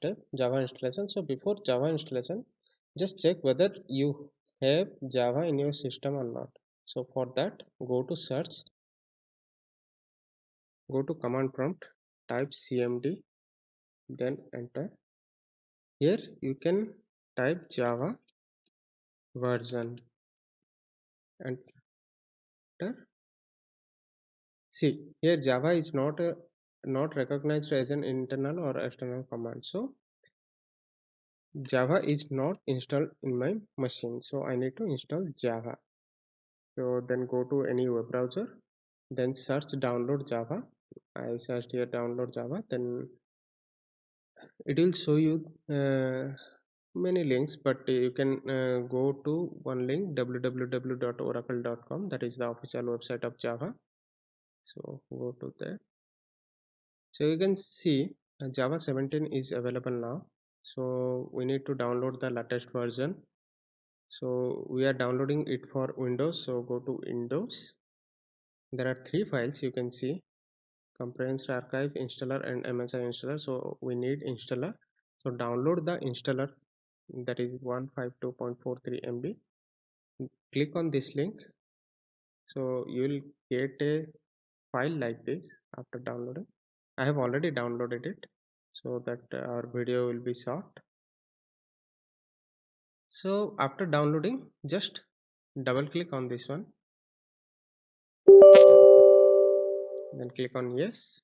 step, Java installation. So before Java installation, just check whether you have Java in your system or not. So for that, go to search, go to command prompt, type cmd, then enter. Here you can type Java version, enter. See, here Java is not recognized as an internal or external command. So Java is not installed in my machine. So I need to install Java. So then go to any web browser, then search download Java. I searched here download Java. Then it will show you many links, but you can go to one link, www.oracle.com. That is the official website of Java. So go to there. So you can see Java 17 is available now. So we need to download the latest version. So we are downloading it for Windows. So go to Windows. There are three files you can see: comprehensive archive, installer, and MSI installer. So we need installer. So download the installer, that is 152.43 MB. Click on this link. So you will get a file like this after downloading. I have already downloaded it so that our video will be short. So after downloading, just double click on this one, then click on yes.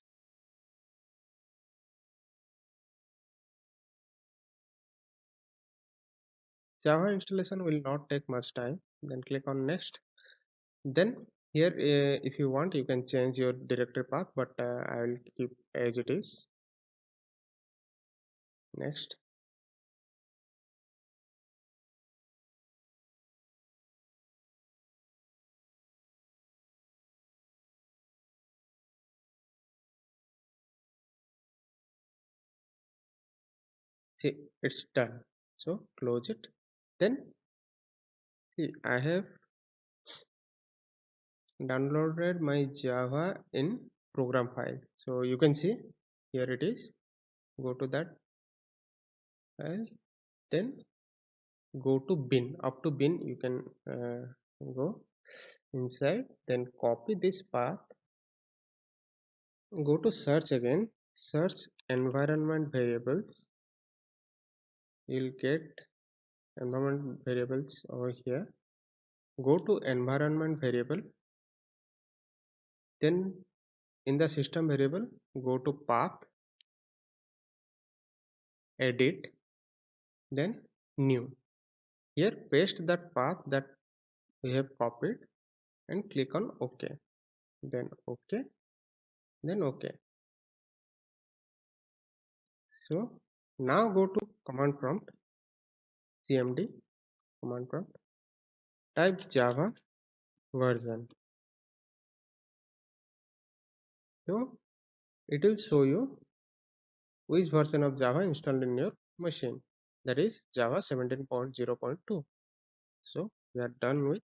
Java installation will not take much time. Then click on next. Then here, if you want, you can change your directory path, but I will keep as it is. Next. See, it's done. So close it. Then see, I have downloaded my Java in program file. So you can see here it is. Go to that file. Then go to bin. Up to bin you can go inside. Then copy this path. Go to search again. Search environment variables. You'll get environment variables over here. Go to environment variable. Then in the system variable, go to path, edit, then new. Here paste that path that we have copied and click on OK. Then OK. Then OK. So now go to command prompt, cmd, command prompt, type Java version. So it will show you which version of Java installed in your machine, that is Java 17.0.2. So we are done with